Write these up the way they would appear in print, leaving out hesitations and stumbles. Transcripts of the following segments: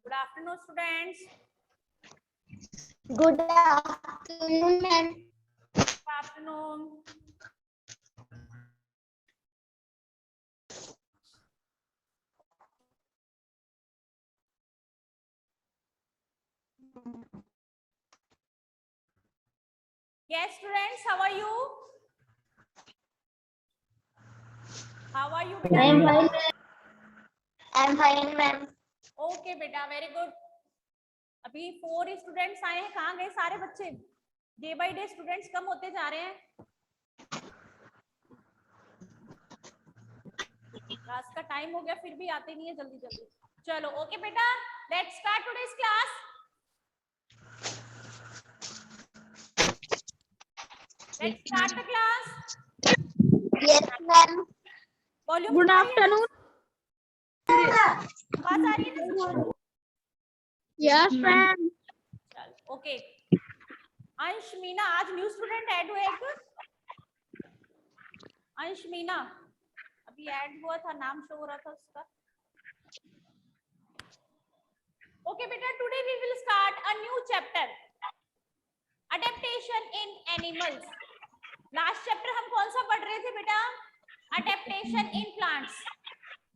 Good afternoon, students. Good afternoon, ma'am. Good afternoon. Yes, students, how are you? How are you, beta? I'm fine, ma'am. I'm fine, ma'am. Okay, बेटा, very good. अभी 4 students आए हैं, कहाँ गए सारे बच्चे? Day by day students कम होते जा रहे हैं। क्लास का टाइम हो गया, फिर भी आते नहीं है जल्दी जल्दी। चलो, ओके बेटा, let's start today's class. Let's start the class. Yes, ma'am. Volume Good afternoon. आवाज आ रही है ना? Yes, ma'am. चलो, ओके। अंश मीना, आज न्यू स्टूडेंट ऐड हुए एक। अंश मीना अभी ऐड हुआ था, नाम शो हो रहा था उसका। ओके बेटा, today we will start a new chapter, adaptation in animals. Last chapter हम कौन सा पढ़ रहे थे बेटा? Adaptation in plants.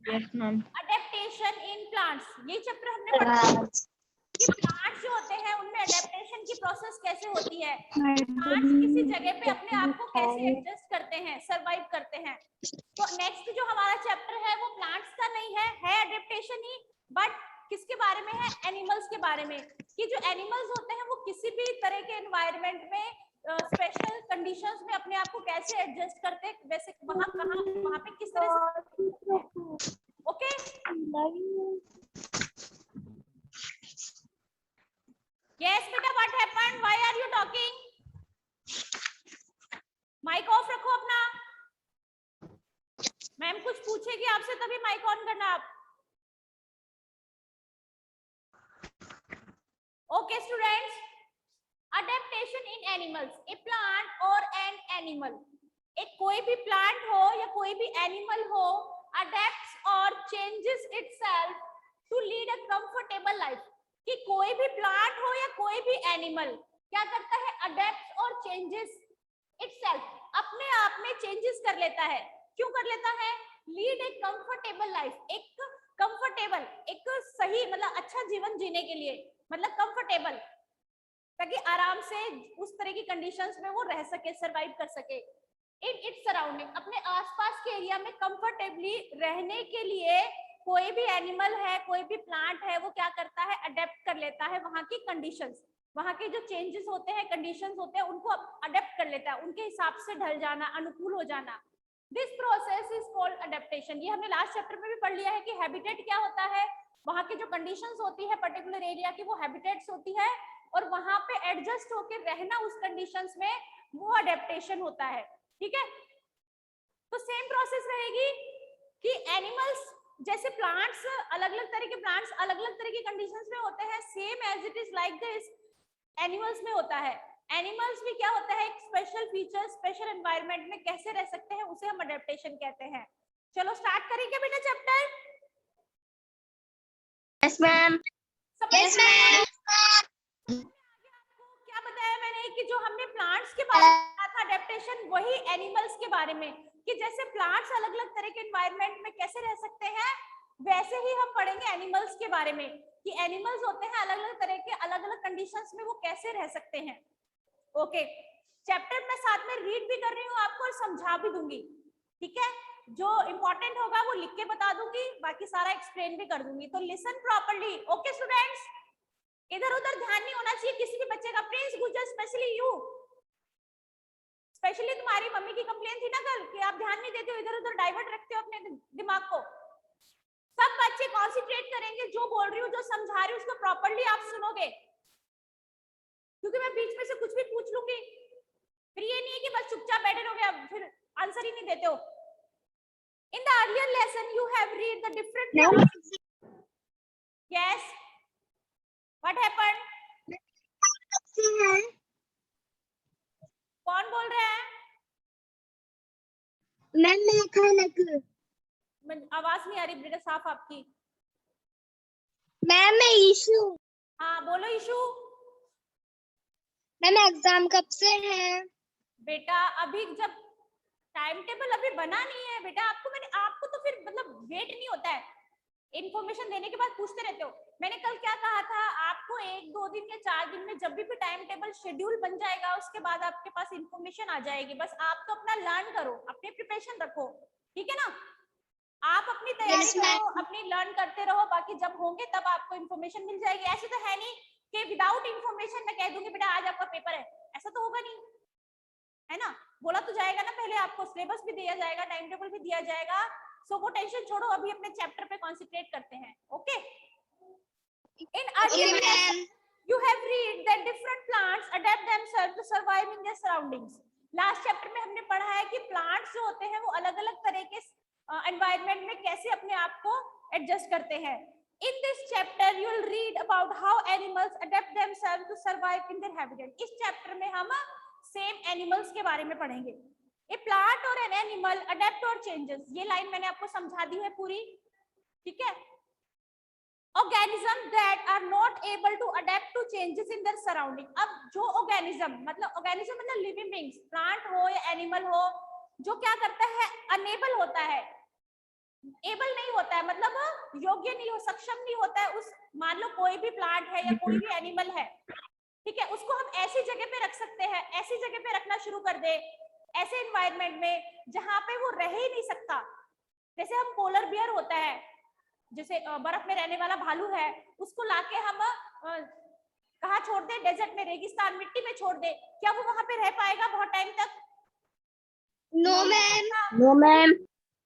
Yes, ma'am. Adaptation in plants, ये चैप्टर हमने पढ़ा कि प्लांट्स जो होते हैं उनमें अडेप्टेशन की प्रोसेस कैसे होती है, प्लांट्स किसी जगह पे अपने आप को कैसे एडजस्ट करते हैं, सरवाइव करते हैं। तो नेक्स्ट जो हमारा चैप्टर है वो प्लांट्स का नहीं है अडेप्टेशन ही, बट किसके बारे में है? एनिमल्स के बारे में, कि जो एनिमल्स होते हैं वो किसी भी तरह के एनवायरनमेंट में स्पेशल कंडीशंस में अपने आप को कैसे एडजस्ट करते हैं, वैसे वहां पे किस तरह से। ओके, यस बेटा, what happened, why are you talking? Mike off रखो अपना। मैम कुछ पूछेगी आपसे तभी माइक ऑन करना आप। Okay students, adaptation in animals, A plant और एन एनिमल, एक कोई भी प्लांट हो या कोई भी एनिमल हो, अडेप्ट्स और changes itself to lead a comfortable life. कि कोई भी प्लांट हो या कोई भी एनिमल क्या करता है? अडेप्ट और चेंजेस इटसेल्फ, अपने आप में चेंजेस कर लेता है। क्यों कर लेता है? लीड ए कंफर्टेबल लाइफ, एक कंफर्टेबल, एक सही मतलब अच्छा जीवन जीने के लिए, मतलब कंफर्टेबल, ताकि आराम से उस तरह की कंडीशंस में वो रह सके, सरवाइव कर सके। इन इट्स सराउंडिंग, अपने आसपास के एरिया में कंफर्टेबली रहने के लिए कोई भी एनिमल है, कोई भी प्लांट है, वो क्या करता है? अडेप्ट कर लेता है वहां की कंडीशंस, वहां के जो चेंजेस होते हैं, कंडीशंस होते हैं, उनको अडेप्ट कर लेता है, उनके हिसाब से ढल जाना, अनुकूल हो जाना। This process is called adaptation. ये हमने लास्ट चैप्टर में भी पढ़ लिया है कि हैबिटेट क्या होता है, वहां की जो कंडीशंस होती है पर्टिकुलर एरिया की, वो हैबिटेट्स होती है, और वहां पे एडजस्ट होकर रहना उस कंडीशंस में, वो अडेप्टेशन होता है। ठीक है, तो सेम प्रोसेस रहेगी कि एनिमल्स जैसे प्लांट्स, अलग अलग तरह के प्लांट्स अलग अलग तरह की कंडीशंस में होते हैं, same as it is like this animals में होता है। एनिमल्स भी क्या होता है? एक स्पेशल फीचर, स्पेशल एनवायरनमेंट में कैसे रह सकते हैं, उसे हम अडेप्टेशन कहते हैं। चलो स्टार्ट करेंगे बेटा chapter. Yes, ma'am. Yes, ma'am. क्या बताया मैंने कि जो हमने प्लांट्स के बारे में पढ़ा था अडेप्टेशन, वही एनिमल्स के बारे में, कि जैसे प्लांट्स अलग अलग तरह के एनवायरनमेंट में कैसे रह सकते हैं, वैसे ही हम पढ़ेंगे एनिमल्स के बारे में, कि एनिमल्स होते हैं अलग अलग तरह के, अलग अलग कंडीशंस में वो कैसे रह सकते हैं। ओके, चैप्टर मैं साथ में रीड भी कर रही हूँ आपको और समझा भी दूंगी। ठीक है, जो इंपॉर्टेंट होगा वो लिख के बता दूंगी, बाकी सारा एक्सप्लेन भी कर दूंगी, तो लिसन प्रॉपर्ली। ओके स्टूडेंट्स, इधर उधर ध्यान नहीं होना चाहिए किसी भी बच्चे का। प्रिंस गुजर, स्पेशली यू, स्पेशली तुम्हारी मम्मी की कंप्लेन थी ना कल कि आप ध्यान नहीं देते हो, इधर उधर डाइवर्ट रखते हो अपने दिमाग को। सब बच्चे कॉन्सेंट्रेट करेंगे, जो बोल रही हूँ, जो समझा रही हूँ, उसको प्रॉपर्ली आप सुनोगे, क्योंकि मैं बीच में से कुछ भी पूछ लूंगी, फिर ये नहीं है कि बस चुपचाप बैठे रहोगे, अब फिर आंसर ही नहीं देते हो। In the earlier lesson you have read the different. Yes, what happened? कौन बोल रहा है? आवाज नहीं आ रही बेटा साफ आपकी। मैम मैं इशू। हाँ बोलो इशू। मैम एग्जाम कब से है? बेटा अभी जब टाइम टेबल अभी बना नहीं है बेटा, आपको तो फिर मतलब वेट नहीं होता है, इन्फॉर्मेशन देने के बाद पूछते रहते हो। मैंने कल क्या कहा था आपको, 1-2 दिन या 4 दिन में जब भी टाइम टेबल शेड्यूल बन जाएगा उसके बाद आपके पास इन्फॉर्मेशन आ जाएगी। बस आप तो अपना लर्न करो, अपनी प्रिपरेशन रखो, ठीक है ना। आप अपनी तैयारी Yes, करो, अपनी लर्न करते रहो, बाकी जब होंगे तब आपको इन्फॉर्मेशन मिल जाएगी। ऐसे तो है नहीं कि विदाउट इन्फॉर्मेशन मैं कह दूंगी बेटा आज आपका पेपर है, ऐसा तो होगा नहीं, है ना। बोला तो जाएगा ना, पहले आपको सिलेबस भी दिया जाएगा, टाइम टेबल भी दिया जाएगा। सो वो टेंशन छोड़ो, अभी अपने चैप्टर पे कॉन्सेंट्रेट करते हैं। Okay. In earlier lesson you have read that different plants adapt themselves to survive in their surroundings. Last chapter में हमने पढ़ा है कि प्लांट्स जो होते हैं वो अलग अलग तरह के एनवायरनमेंट में कैसे अपने आप को एडजस्ट करते हैं। In this chapter you will read about how animals adapt themselves to survive in their habitat. इस चैप्टर में हम सेम एनिमल्स के बारे में पढ़ेंगे। A plant or an animal adapt or changes, ये लाइन मैंने आपको समझा दी है पूरी, ठीक है। Organism that are not able to adapt to changes in their surrounding. अब जो organism मतलब living beings, plant हो या animal हो, जो क्या करता है, unable होता है, able नहीं होता है, मतलब योग्य नहीं हो, सक्षम नहीं होता है उस, मान लो कोई भी प्लांट है या कोई भी एनिमल है, ठीक है, उसको हम ऐसी जगह पे रख सकते हैं, ऐसी जगह पे रखना शुरू कर दे, ऐसे एनवायरनमेंट में जहां पे वो रह ही नहीं सकता। जैसे हम पोलर बियर होता है, जैसे बर्फ में रहने वाला भालू है, उसको लाके हम कहाँ छोड़ दे, डेजर्ट में, रेगिस्तान, मिट्टी में छोड़ दे, क्या वो वहां पे रह पाएगा बहुत टाइम तक? No ma'am. No ma'am.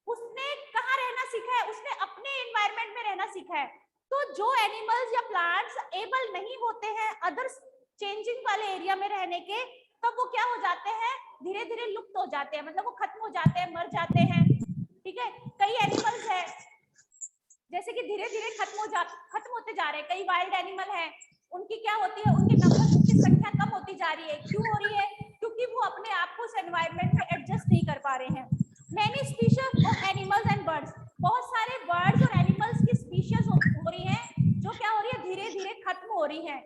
उसने कहाँ रहना सीखा है, उसने अपने एनवायरनमेंट में रहना सीखा है। तो जो एनिमल्स या प्लांट्स एबल नहीं होते हैं अदर चेंजिंग वाले एरिया में रहने के, तब वो क्या हो जाते हैं, धीरे धीरे लुप्त हो जाते हैं, मतलब वो खत्म हो जाते हैं, मर जाते हैं, ठीक है। कई एनिमल्स है जैसे कि धीरे धीरे खत्म होते जा रहे हैं। कई वाइल्ड एनिमल हैं, उनकी क्या होती है, उनके नंबर, उनकी संख्या कम होती जा रही है। क्यों हो रही है? क्योंकि वो अपने आप को उस एनवायरनमेंट में एडजस्ट नहीं कर पा रहे हैं। Many species of animals and birds, बहुत सारे बर्ड्स और एनिमल्स की स्पीशीज हो रही हैं जो क्या हो रही है, धीरे धीरे खत्म हो रही हैं।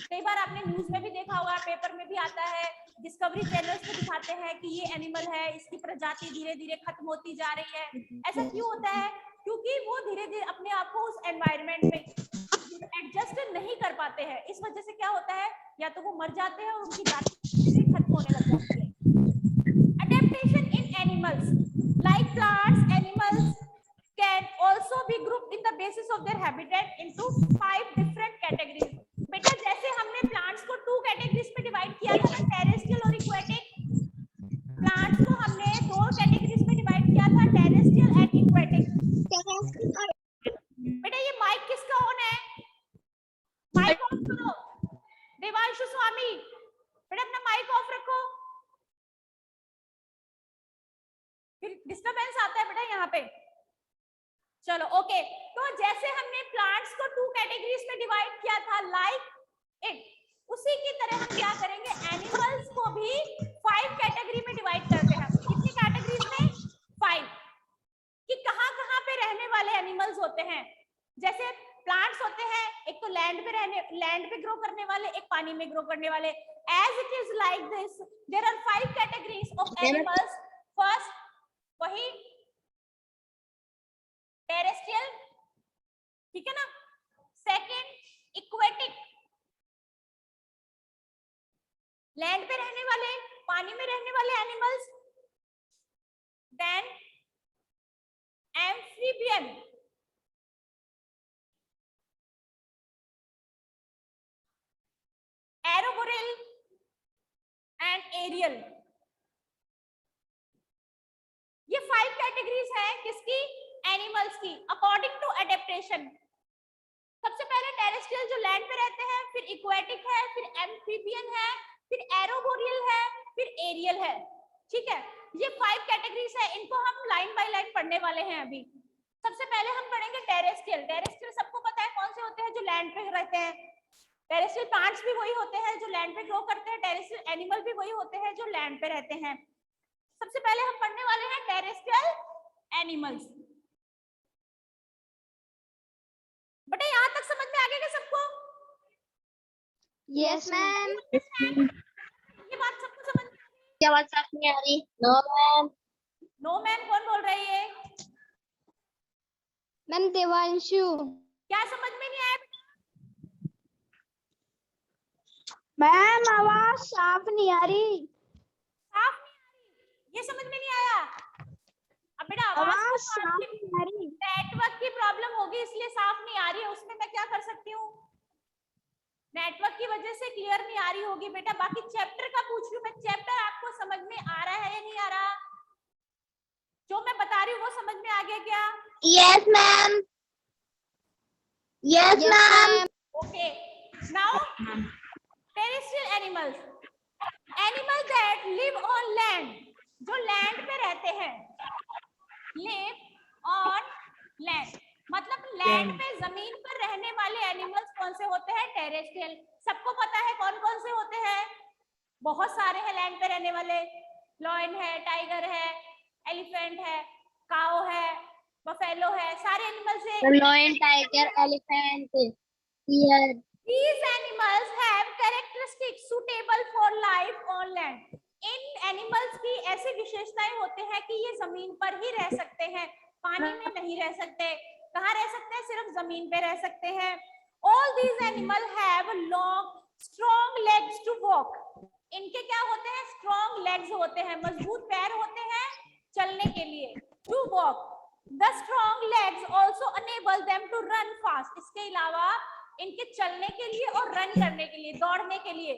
कई बार आपने न्यूज में भी देखा होगा, पेपर में भी आता है, डिस्कवरी चैनल्स पे दिखाते हैं कि ये एनिमल है, इसकी प्रजाति धीरे धीरे खत्म होती जा रही है। ऐसा क्यों होता है? क्योंकि वो धीरे धीरे अपने आप को उस एनवायरनमेंट में एडजस्ट नहीं कर पाते हैं। इस वजह से क्या होता है, या तो वो मर जाते हैं और उनकी जाति खत्म होने लग जाती है। Adaptation in animals like plants, animals can also be grouped in the basis of their habitat into 5 different categories. बेटा जैसे हमने प्लांट्स को 2 कैटेगरीज में डिवाइड किया था ना, टेरेस्ट्रियल और इक्वेटिक। प्लांट्स को हमने 2 कैटेगरीज में डिवाइड किया था, टेरेस्ट्रियल एंड इक्वेटिक। बेटा ये माइक किसका ऑन है? माइक ऑफ करो। देवांशु स्वामी, बेटा अपना माइक ऑफ रखो, फिर डिस्टरबेंस आता है बेटा यहाँ पे। चलो ओके। तो जैसे हमने प्लांट्स को 2 कैटेगरीज में डिवाइड किया था लाइक इट, उसी की तरह हम क्या करेंगे, एनिमल्स को भी 5 कैटेगरी में डिवाइड करते हैं। कितनी कैटेगरीज में? 5। कि कहाँ पे रहने वाले एनिमल्स होते हैं। जैसे प्लांट्स होते हैं, एक तो लैंड पे ग्रो करने वाले, एक पानी में ग्रो करने वाले। As it is like this, there are 5 categories of animals. First वही टेरेस्ट्रियल, ठीक है ना। सेकंड इक्वेटिक, लैंड पे रहने वाले, पानी में रहने वाले animals. Then amphibian, arboreal and aerial. ये 5 कैटेगरीज है किसकी? एनिमल्स की, अकॉर्डिंग टू एडेप्टेशन। सबसे पहले टेरेस्ट्रियल जो लैंड पे रहते हैं, फिर इक्वेटिक है, फिर एम्फीबियन है, फिर एरोबोरियल है, फिर एरियल है, ठीक है। ये 5 कैटेगरीज है, इनको हम लाइन बाय लाइन पढ़ने वाले हैं अभी। सबसे पहले हम पढ़ेंगे टेरेस्ट्रियल। टेरेस्ट्रियल सबको पता है कौन से होते हैं, जो लैंड पे रहते हैं। टेरेस्ट्रियल प्लांट्स भी वही होते हैं जो लैंड पे ग्रो करते हैं, टेरेस्ट्रियल एनिमल भी वही होते हैं जो लैंड पे रहते हैं। सबसे पहले हम पढ़ने वाले हैं टेरेस्ट्रियल एनिमल्स। बेटा यहां तक समझ में आ गया क्या सबको? Yes ma'am. ये बात सबको समझ में आ गई? क्या बात समझ नहीं आ रही? No ma'am. नो मैम कौन बोल रही है? मैम देवांशु। क्या समझ में नहीं आया? मैम आवाज साफ नहीं आ रही। साफ नहीं आ रही, ये समझ में नहीं आया? अब बेटा आवाज आवाज तो साफ आपकी नहीं आ रही। नेटवर्क की प्रॉब्लम होगी इसलिए साफ नहीं आ रही है, उसमें मैं क्या कर सकती हूँ? नेटवर्क की वजह से क्लियर नहीं आ रही होगी बेटा। बाकी चैप्टर का पूछ रही हूँ मैं, चैप्टर आपको समझ में आ रहा है या नहीं आ रहा? जो मैं बता रही हूँ वो समझ में आ गया क्या? Yes ma'am. Yes ma'am. Okay, now terrestrial animals, animal that live on land, जो लैंड पे रहते हैं। लिव ऑन लैंड मतलब लैंड पे जमीन पर रहने वाले एनिमल्स कौन से होते हैं? टेरेस्ट्रियल। सबको पता है कौन कौन से होते हैं? बहुत सारे हैं लैंड पे रहने वाले। लॉयन है, टाइगर है, एलिफेंट है, काओ है, बफेलो है, सारे एनिमल्स है। Lion, tiger, elephant, deer. These animals have characteristics suitable for life on land. इन एनिमल्स की ऐसी विशेषताएं होते हैं कि ये जमीन पर ही रह सकते हैं, पानी में नहीं रह सकते। कहाँ रह सकते हैं? सिर्फ जमीन पे रह सकते हैं। All these animals have long, strong legs to walk. इनके क्या होते हैं? स्ट्रॉन्ग लेग्स होते हैं, मजबूत पैर होते हैं चलने के लिए। To walk, the strong legs also enable them to run fast. इसके अलावा इनके चलने के लिए और रन करने के लिए, दौड़ने के लिए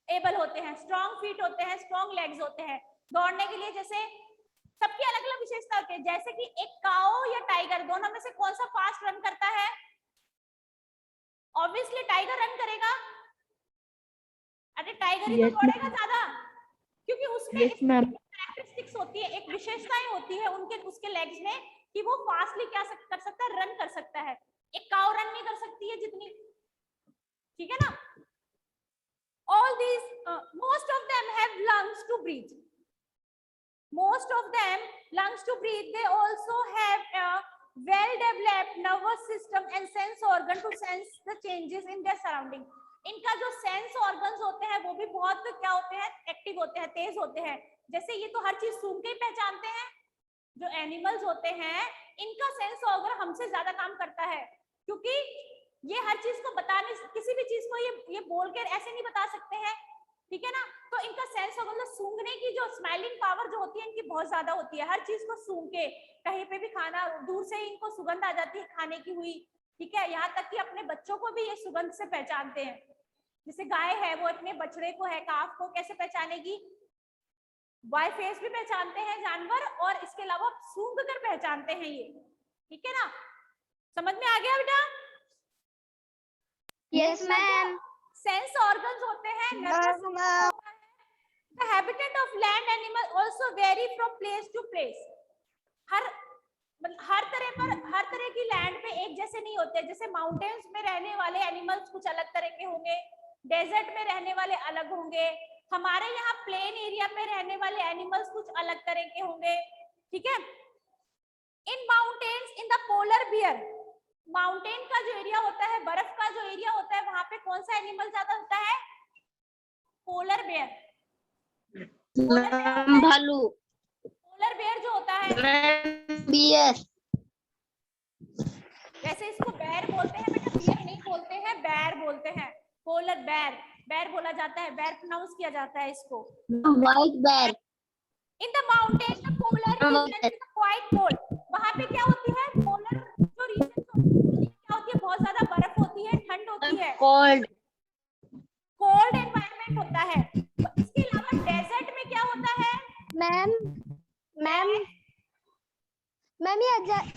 एबल होते हैं। स्ट्रॉन्ग फीट होते हैं, स्ट्रॉन्ग लेग्स होते हैं दौड़ने के लिए। जैसे सबकी अलग अलग विशेषता होती है, जैसे कि एक काओ या टाइगर, दोनों में से कौन सा फास्ट रन करता है? ऑब्वियसली टाइगर रन करेगा। अरे टाइगर ही तो दौड़ेगा ज्यादा, क्योंकि उसमें कैरेक्टरिस्टिक्स होती है, एक विशेषताएं होती है उनके, उसके लेग्स में, कि वो फास्टली क्या कर सकता है? रन कर सकता है। एक काऊ रन नहीं कर सकती है जितनी, ठीक है ना? All these, most of them have lungs to breathe. Most of them lungs to breathe. They also have a well-developed nervous system and sense organ to sense the changes in their surrounding. इनका जो sense organs होते हैं वो भी बहुत क्या होते हैं? एक्टिव होते हैं, तेज होते हैं। जैसे ये तो हर चीज सूंघ के ही पहचानते हैं। जो एनिमल्स होते हैं इनका सेंस ऑर्गन हमसे ज्यादा काम करता है, क्योंकि ये हर चीज को बताने, किसी भी चीज को ये बोलकर ऐसे नहीं बता सकते हैं, ठीक है ना? तो इनका सेंस ऑर्गन, मतलब सूंघने की जो स्मेलिंग पावर जो होती है इनकी बहुत ज्यादा होती है। हर चीज को सूंघ के, कहीं पे भी खाना, दूर से ही इनको सुगंध आ जाती है खाने की हुई, ठीक है? यहाँ तक कि अपने बच्चों को भी ये सुगंध से पहचानते हैं। जैसे गाय है, वो अपने बछड़े को है, काफ को कैसे पहचानेगी? बाय फेस भी पहचानते हैं जानवर, और इसके अलावा सूंघ कर पहचानते हैं ये, ठीक है ना? समझ में आ गया बेटा? Yes ma'am. सेंस ऑर्गन्स होते हैं, नर्वस सिस्टम होता है। The habitat of land animal also vary from place to place. हर तरह की लैंड पे एक जैसे नहीं होते। जैसे माउंटेन्स में रहने वाले एनिमल्स कुछ अलग तरह के होंगे, डेजर्ट में रहने वाले अलग होंगे, हमारे यहाँ प्लेन एरिया में रहने वाले एनिमल्स कुछ अलग तरह के होंगे, ठीक है? In mountains, in the polar bear, mountain का जो एरिया होता है, बर्फ का जो एरिया होता है, वहां पे कौन सा एनिमल ज्यादा होता है? Polar bear. भालू। पोलर बेयर जो होता है, बियर। वैसे इसको बेयर बोलते हैं बेटा, बियर नहीं बोलते हैं, बेयर बोलते हैं। पोलर बेयर, बेयर बोला जाता है, बेयर प्रोनाउंस किया जाता है इसको। White bear. In the mountain the polar region is quite cold. वहां पे क्या होती है? पोलर जो रीजन होती है क्या होती है? बहुत ज्यादा बर्फ होती है, ठंड होती है, कोल्ड। कोल्ड एनवायरनमेंट होता है। इसके अलावा डेजर्ट में क्या होता है? मैम मैम मैम ये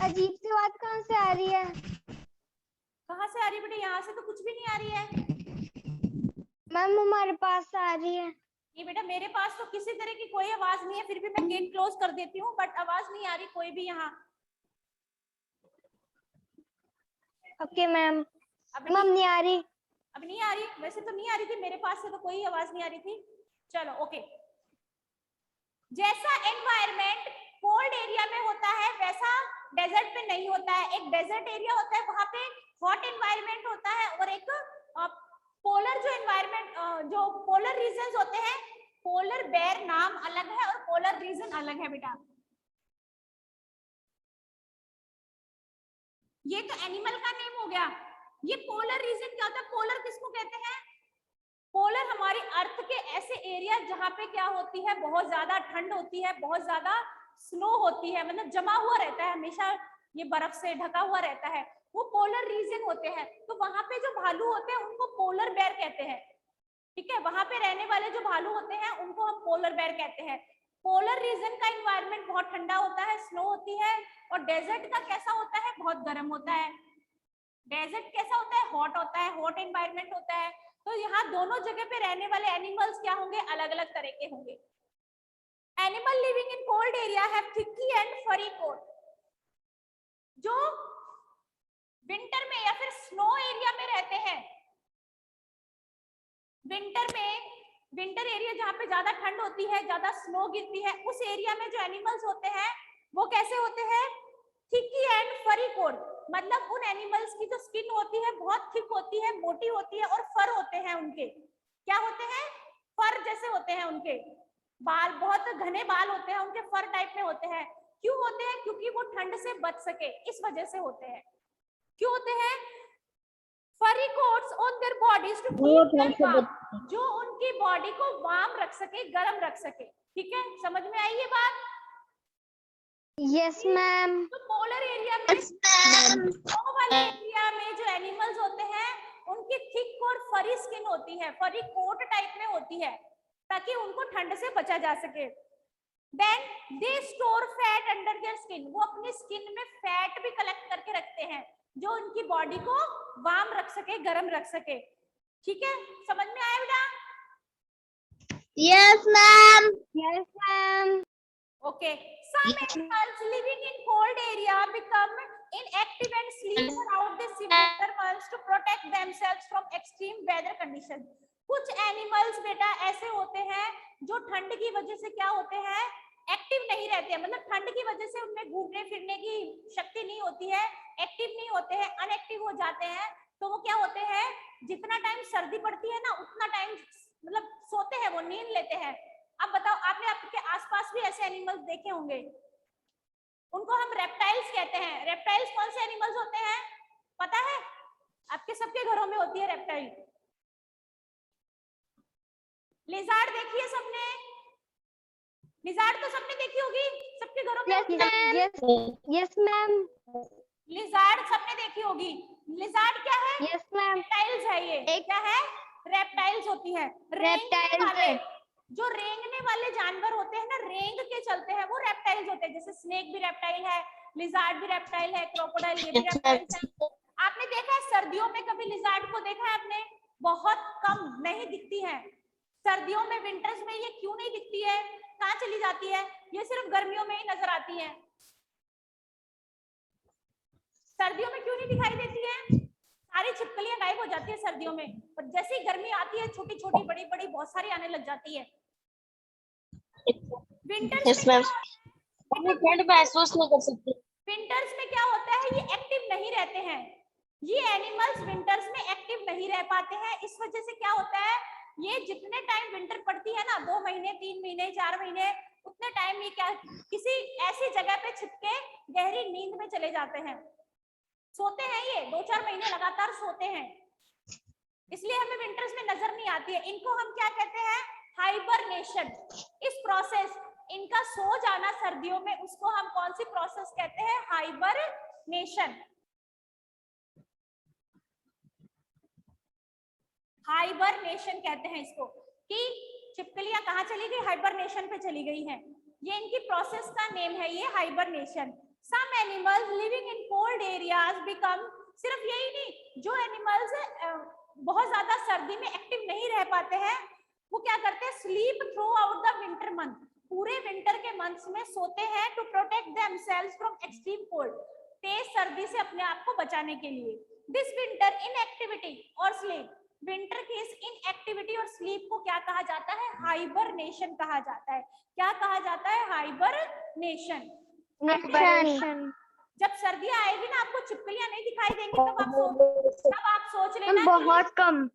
अजीब सी बात कहाँ से आ रही है? कहाँ से आ रही है बेटा? यहाँ से तो कुछ भी नहीं आ रही है। मैम हमारे पास आ रही है। ये बेटा मेरे पास तो किसी तरह की कोई आवाज नहीं है, फिर भी मैं गेट क्लोज कर देती हूँ, बट आवाज नहीं आ रही कोई भी यहाँ। Okay ma'am. अब नहीं आ रही। अब नहीं आ रही? वैसे तो नहीं आ रही थी, मेरे पास से तो कोई आवाज नहीं आ रही थी। चलो ओके। जैसा एनवायरनमेंट कोल्ड एरिया में होता है, वैसा डेजर्ट पे नहीं होता है। एक डेजर्ट एरिया होता है, वहां पे हॉट एनवायरनमेंट होता है, और एक पोलर जो एनवायरनमेंट, जो पोलर रीजन होते हैं, पोलर बेयर नाम अलग है और पोलर रीजन अलग है बेटा। ये तो एनिमल का नेम हो गया। ये पोलर रीजन क्या होता है? पोलर किसको कहते हैं? पोलर हमारी अर्थ के ऐसे एरिया जहां पे क्या होती है, बहुत ज्यादा ठंड होती है, बहुत ज्यादा स्नो होती है, मतलब जमा हुआ रहता है हमेशा, ये बर्फ से ढका हुआ रहता है, वो पोलर रीजन होते हैं। तो वहां पे जो भालू होते हैं उनको पोलर बेयर कहते हैं, ठीक है। वहां पे रहने वाले जो भालू होते हैं उनको हम पोलर बेयर कहते हैं। पोलर रीजन का इन्वायरमेंट बहुत ठंडा होता है, स्नो होती है, और डेजर्ट का कैसा होता है? बहुत गर्म होता है। डेजर्ट कैसा होता है? हॉट होता है, हॉट एनवायरनमेंट होता है। तो यहाँ दोनों जगह पे रहने वाले एनिमल्स क्या होंगे? अलग अलग तरह के होंगे। Animal living in cold area have thick and furry coat. जो विंटर में या फिर स्नो एरिया में रहते हैं, विंटर में, विंटर एरिया जहाँ पे ज्यादा ठंड होती है, ज्यादा स्नो गिरती है, उस एरिया में जो एनिमल्स होते हैं वो कैसे होते हैं? थिकी एंड फरी कोट। मतलब उन एनिमल्स की जो स्किन होती है बहुत थिक होती है, मोटी होती है, और फर होते हैं उनके, क्या होते हैं? फर जैसे होते हैं उनके बाल, बहुत घने बाल होते हैं उनके, फर टाइप में होते हैं। क्यों होते हैं? क्योंकि वो ठंड से बच सके, इस वजह से होते हैं। क्यों होते हैं? Furry coats on their bodies to keep them warm, जो उनकी बॉडी को वार्म रख सके, गर्म रख सके। ठीक है, समझ में आई ये बात? Yes ma'am. तो पोलर एरिया में, स्नो वाले एरिया में जो एनिमल्स होते हैं उनकी थिक और फरी स्किन होती है, फरी कोट टाइप में होती है, ताकि उनको ठंड से बचा जा सके। Then they store fat under their skin, वो अपनी स्किन में फैट भी कलेक्ट करके रखते हैं जो उनकी बॉडी को वार्म रख सके, गर्म रख सके। ठीक है, समझ में आया बेटा? Yes ma'am. Yes ma'am. Okay. Some animals living in cold area become inactive and sleep throughout the winter months to protect themselves from extreme weather conditions. कुछ एनिमल्स बेटा ऐसे होते हैं जो ठंड की वजह से क्या होते हैं? एक्टिव नहीं रहते हैं, मतलब ठंड की वजह से उनमें घूमने फिरने की शक्ति नहीं होती है, एक्टिव नहीं होते हैं, अनएक्टिव हो जाते हैं। तो वो क्या होते हैं? जितना टाइम सर्दी पड़ती है ना, उतना टाइम मतलब सोते हैं, वो नींद लेते हैं। अब बताओ, आपने आपके आसपास भी ऐसे एनिमल्स देखे होंगे, उनको हम रेप्टाइल्स कहते हैं। रेप्टाइल्स कौन से एनिमल्स होते हैं पता है? आपके सबके घरों में होती है रेप्टाइल। लिजार्ड देखी है सबने? लिजार्ड तो सबने देखी होगी, सबके घरों में होती है। Yes ma'am. लिजार्ड सबने देखी होगी। लिजार्ड क्या है? Yes ma'am. रेप्टाइल्स है ये। क्या है? रेप्टाइल्स होती है। रेप्टाइल्स जो रेंगने वाले जानवर होते हैं ना, रेंग के चलते हैं, वो रेप्टाइल्स होते हैं। जैसे स्नेक भी रेप्टाइल है, लिजार्ड भी रेप्टाइल है, क्रोकोडाइल ये भी रेप्टाइल है। आपने देखा है सर्दियों में कभी लिजार्ड को देखा है आपने? बहुत कम, नहीं दिखती है सर्दियों में। विंटर्स में ये क्यों नहीं दिखती है? कहाँ चली जाती है? ये सिर्फ गर्मियों में ही नजर आती है, सर्दियों में क्यों नहीं दिखाई देती है? सारी छिपकलियां गायब हो जाती है सर्दियों में, और जैसे ही गर्मी आती है छोटी छोटी बड़ी बड़ी बहुत सारी आने लग जाती है। विंटर्स में ठंड महसूस नहीं कर सकते। विंटर्स में क्या होता है? ये एक्टिव नहीं रहते हैं, ये एनिमल्स विंटर्स में एक्टिव नहीं रह पाते हैं। इस वजह से क्या होता है, ये जितने टाइम विंटर पड़ती है ना, 2 महीने 3 महीने 4 महीने, उतने टाइम ये क्या किसी ऐसी जगह पे छिपके गहरी नींद में चले जाते हैं, सोते हैं। ये 2-4 महीने लगातार सोते हैं, इसलिए हमें विंटर्स में नजर नहीं आती है। इनको हम क्या कहते हैं? हाइबरनेशन। इस प्रोसेस, इनका सो जाना सर्दियों में, उसको हम कौन सी प्रोसेस कहते हैं? हाइबरनेशन। हाइबरनेशन कहते हैं इसको, कि छिपकलियां कहाँ चली गई? हाइबरनेशन पे चली गई हैं। ये इनकी प्रोसेस का नेम है, ये hibernation. Some animals living in cold areas become, सिर्फ यही नहीं, जो एनिमल्स बहुत ज्यादा सर्दी में एक्टिव नहीं रह पाते हैं, वो क्या करते हैं? Sleep throughout the winter month, पूरे विंटर के मंथ्स में सोते हैं, to protect themselves from extreme cold, तेज सर्दी से अपने आप को बचाने के लिए। दिस विंटर इनएक्टिविटी और स्लीप, विंटर की इस इनएक्टिविटी और स्लीप को क्या कहा जाता है? हाइबरनेशन कहा जाता है। क्या कहा जाता है? हाइबरनेशन। जब सर्दियां आएगी ना आपको छिपकलियां नहीं दिखाई देंगी, तब आप सोच लेना बहुत कम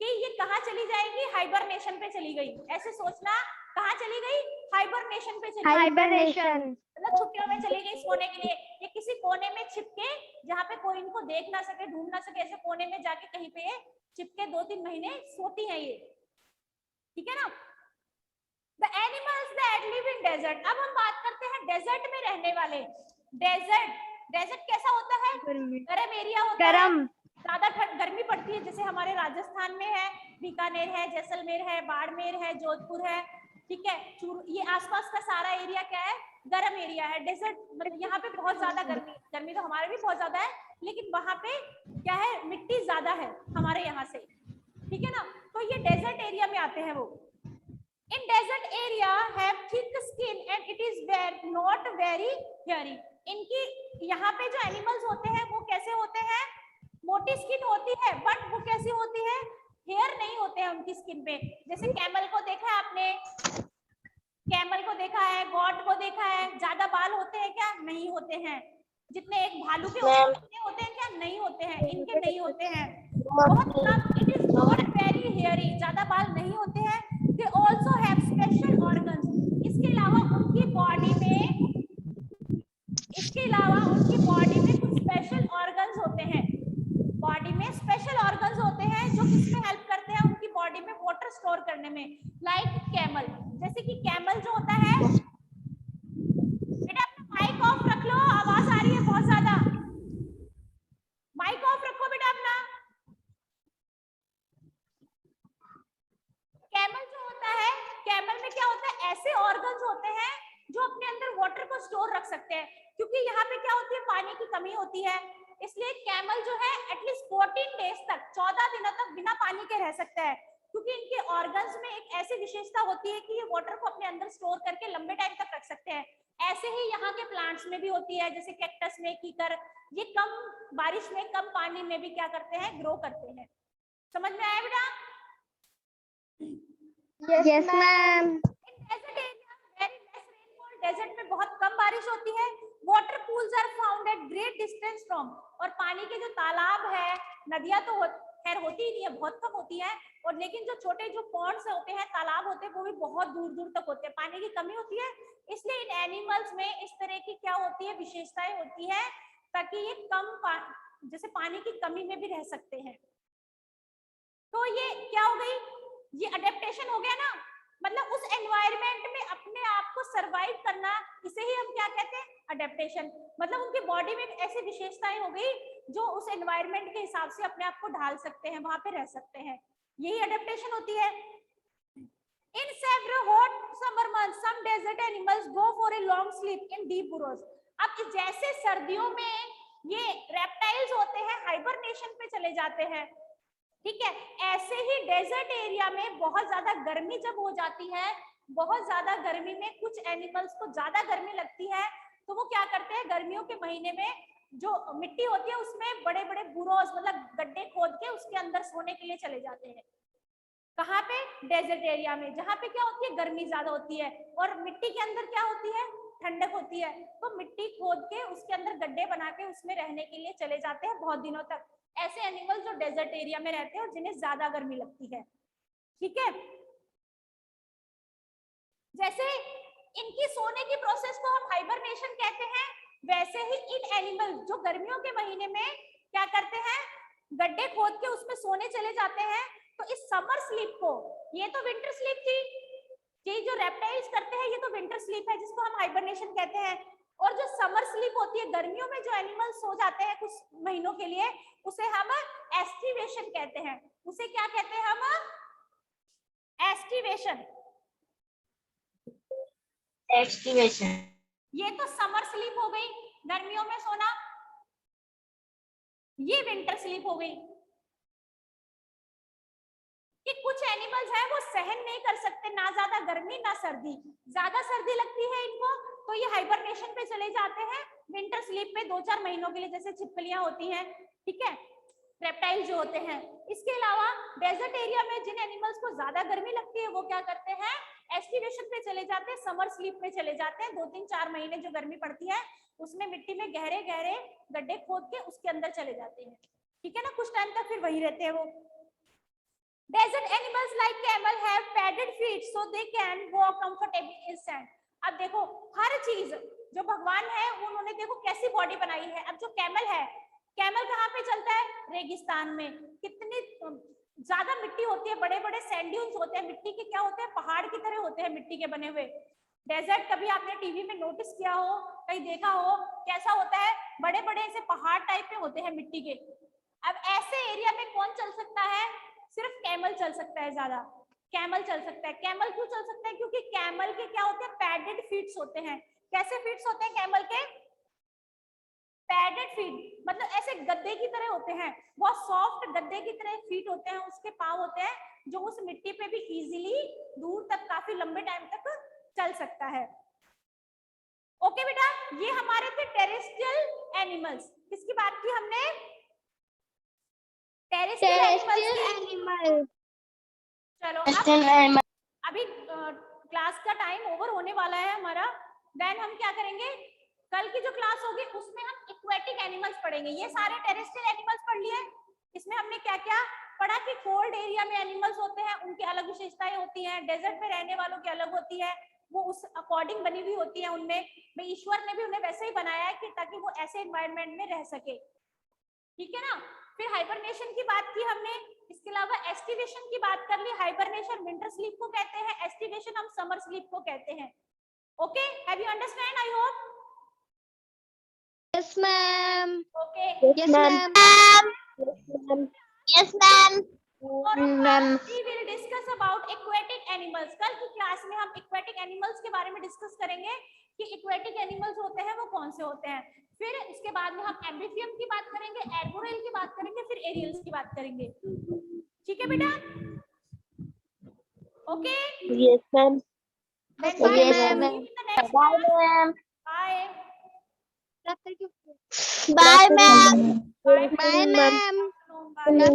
कि ये कहाँ चली जाएगी, हाइबरनेशन पे चली गई। ऐसे सोचना, कहाँ चली गई, हाइबरनेशन पे चली गई। हाइबरनेशन मतलब छुट्टियों में चली गई सोने के लिए, ये किसी कोने में छिपके, जहाँ पे कोई इनको देख ना सके, ढूंढ ना सके, ऐसे कोने में जाके कहीं पे छिपके 2-3 महीने सोती हैं ये, ठीक है ना। The animals that live in desert. अब हम बात करते हैं डेजर्ट में रहने वाले। डेजर्ट कैसा होता है, गर्म एरिया होता है, ज्यादा गर्मी पड़ती है, जैसे हमारे राजस्थान में है, बीकानेर है, जैसलमेर है, बाड़मेर है, जोधपुर है, ठीक है। ये आसपास का सारा एरिया क्या है, गर्म एरिया है। डेजर्ट मतलब यहाँ पे बहुत ज्यादा गर्मी तो हमारे भी बहुत ज्यादा है, लेकिन वहां पे क्या है, मिट्टी ज्यादा है हमारे यहाँ से, ठीक है ना। तो ये डेजर्ट एरिया में आते हैं वो। In desert area have thick skin and it is not very hairy. इनकी यहाँ पे जो एनिमल्स होते हैं वो कैसे होते हैं, मोटी स्किन होती है, बट वो कैसी होती है, हेयर नहीं होते हैं उनकी स्किन पे। जैसे कैमल को देखा है आपने, कैमल को देखा है, गॉट को देखा है, ज्यादा बाल होते हैं क्या, नहीं होते हैं। जितने एक भालू के होते हैं, होते हैं क्या, नहीं होते हैं, इनके नहीं होते हैं, बहुत कम। It is not very hairy, ज्यादा बाल नहीं होते हैं। They also have special organs. इसके अलावा उनकी बॉडी में कुछ स्पेशल ऑर्गन्स होते हैं। बॉडी में स्पेशल ऑर्गन्स होते हैं जो किसमें हेल्प करते हैं, उनकी बॉडी में वाटर स्टोर करने में। लाइक कैमल, जैसे कि कैमल जो होता है, बेटा अपना माइक ऑफ रख लो, आवाज आ रही है बहुत ज्यादा, माइक ऑफ रखो बेटा अपना। कैमल जो होता है, कैमल में क्या होता है, ऐसे ऑर्गन्स होते हैं जो अपने अंदर वाटर को स्टोर रख सकते हैं, क्योंकि यहाँ पे क्या होती है, पानी की कमी होती है। इसलिए कैमल जो है एटलीस्ट 14 डेज तक, 14 दिनों तक बिना पानी के रह सकता है, क्योंकि इनके ऑर्गन्स में एक ऐसी विशेषता होती है कि ये वाटर को अपने अंदर स्टोर करके लंबे टाइम तक रख सकते हैं। ऐसे ही यहाँ के प्लांट्स में भी होती है, जैसे कैक्टस में, कीकर, ये कम बारिश में, कम पानी में भी क्या करते हैं, ग्रो करते हैं। समझ में आया बेटा? Yes ma'am. डेजर्ट में बहुत कम बारिश होती है। Water pools are found at great distance from. और पानी के जो तालाब है, नदियां तो खैर होती ही नहीं है, बहुत कम होती है, और लेकिन जो छोटे जो पॉन्ड्स होते हैं, तालाब होते हैं, वो भी बहुत दूर दूर तक होते हैं। पानी की कमी होती है, इसलिए इन एनिमल्स में इस तरह की क्या होती है, विशेषताएं होती है, ताकि ये जैसे पानी की कमी में भी रह सकते हैं। तो ये क्या हो गई, ये अडेप्टेशन हो गया ना, मतलब उस एनवायरनमेंट में अपने आप को सरवाइव करना, इसे ही हम क्या कहते हैं, अडेप्टेशन। मतलब उनकी बॉडी में ऐसी विशेषताएं हो गई जो उस एनवायरनमेंट के हिसाब से अपने आप को ढाल सकते हैं, वहां पे रह सकते हैं, यही अडेप्टेशन होती है। In several hot summer months, some desert animals go for a long sleep in deep burrows. अब जैसे सर्दियों में ये रेप्टाइल्स होते हैं, हाइबरनेशन पे चले जाते हैं, ठीक है, ऐसे ही डेजर्ट एरिया में बहुत ज्यादा गर्मी जब हो जाती है, बहुत ज्यादा गर्मी में कुछ एनिमल्स को ज्यादा गर्मी लगती है, तो वो क्या करते हैं, गर्मियों के महीने में जो मिट्टी होती है उसमें बड़े बड़े बुरोज, मतलब गड्ढे खोद के उसके अंदर सोने के लिए चले जाते हैं। कहाँ पे, डेजर्ट एरिया में, जहाँ पे क्या होती है, गर्मी ज्यादा होती है, और मिट्टी के अंदर क्या होती है, ठंडक होती है। तो मिट्टी खोद के उसके अंदर गड्ढे बना के उसमें रहने के लिए चले जाते हैं बहुत दिनों तक। ऐसे एनिमल जो डेजर्ट एरिया में रहते हैं और जिन्हें ज्यादा गर्मी लगती है, ठीक है। जैसे इनकी सोने की प्रोसेस को हम हाइबरनेशन कहते हैं, वैसे ही इन एनिमल जो गर्मियों के महीने में क्या करते हैं, गड्ढे खोद के उसमें सोने चले जाते हैं। तो इस समर स्लीप को, ये तो विंटर स्लीप थी, ये जो रेप्टाइल्स करते हैं ये तो विंटर स्लीप है, जिसको हम हाइबरनेशन कहते हैं। और जो समर स्लीप होती है, गर्मियों में जो एनिमल सो जाते हैं कुछ महीनों के लिए, उसे हम एस्टिवेशन कहते हैं। उसे क्या कहते हैं हम, एस्टिवेशन। एक्टिवेशन। ये तो समर स्लीप हो गई, गर्मियों में सोना, ये विंटर स्लीप हो गई। कि कुछ एनिमल्स हैं वो सहन नहीं कर सकते ना ज्यादा गर्मी ना सर्दी, ज्यादा सर्दी लगती है इनको तो ये हाइबरनेशन पे चले जाते हैं, विंटर स्लीप पे 2-4 महीनों के लिए, जैसे छिपकलियां होती हैं, ठीक है, रेप्टाइल जो होते हैं। इसके अलावा डेजर्ट एरिया में जिन एनिमल्स को ज्यादा गर्मी लगती है वो क्या करते हैं, एस्टिवेशन पे चले जाते हैं, समर स्लीप पे चले जाते हैं, 2-3-4 महीने जो गर्मी पड़ती है उसमें मिट्टी में गहरे गहरे गड्ढे खोद के उसके अंदर चले जाते हैं, ठीक है ना, कुछ टाइम तक फिर वहीं रहते हैं वो। Desert animals like camel have padded feet so they can walk comfortably in sand. अब देखो हर चीज जो भगवान है उन्होंने देखो कैसी बॉडी बनाई है। अब जो कैमल है, कैमल कहाँ पे चलता है? रेगिस्तान में। कितनी ज्यादा मिट्टी होती है, बड़े बड़े सैंड ड्यून्स होते हैं, मिट्टी के क्या होते हैं, पहाड़ की तरह होते हैं मिट्टी के बने हुए। डेजर्ट कभी आपने टीवी में नोटिस किया हो, कहीं देखा हो, कैसा होता है? बड़े बड़े ऐसे पहाड़ टाइप में होते हैं मिट्टी के। अब ऐसे एरिया में कौन चल सकता है? सिर्फ कैमल चल सकता है, ज्यादा कैमल चल सकता है। कैमल क्यों चल सकता है? क्योंकि कैमल के क्या होते हैं? पैडेड फीट्स होते हैं। कैसे फीट्स होते हैं कैमल के? पैडेड फीट, मतलब ऐसे गद्दे की तरह होते हैं, बहुत सॉफ्ट गद्दे की तरह फीट होते हैं, उसके पांव होते हैं, जो उस मिट्टी पे भी इजीली दूर तक, काफी लंबे टाइम तक चल सकता है। ओके बेटा, ये हमारे थे टेरेस्ट्रियल एनिमल्स। किसकी बात की हमने? Terrestrial animal. चलो अभी क्लास का टाइम ओवर होने वाला है हमारा। देन हम क्या करेंगे, कल की जो क्लास होगी उसमें हम एक्वेटिक एनिमल्स पढ़ेंगे। ये सारे टेरेस्ट्रियल एनिमल्स पढ़ लिए। इसमें हमने क्या क्या पढ़ा कि कोल्ड एरिया में एनिमल्स होते हैं, उनकी अलग विशेषताएं होती हैं, डेजर्ट में रहने वालों की अलग होती है, वो उस अकॉर्डिंग बनी हुई होती है उनमें। ईश्वर ने भी उन्हें वैसे ही बनाया है कि ताकि वो ऐसे एनवायरनमेंट में रह सके, ठीक है ना। फिर हाइबरनेशन की बात की हमने, इसके अलावा एस्टिवेशन की बात कर ली। हाइबरनेशन विंटर स्लीप को कहते हैं, एस्टिवेशन हम समर स्लीप को कहते हैं। Okay, have you understand? I hope. Yes ma'am. Okay, yes ma'am. Yes, ma'am. और we will discuss about aquatic animals। कल की क्लास में हम aquatic animals के बारे में डिस्कस करेंगे कि aquatic animals होते हैं वो कौन से होते हैं। फिर इसके बाद में हम एम्फीबियम की बात करेंगे, एर्बोरेल की बात करेंगे, फिर एरियल्स की बात करेंगे, ठीक है बेटा? Okay, Yes, ma'am. then Yes, see ma'am. you in the next Bye, class. ma'am. Bye. Bye, ma'am. Bye. Bye, ma'am. Bye.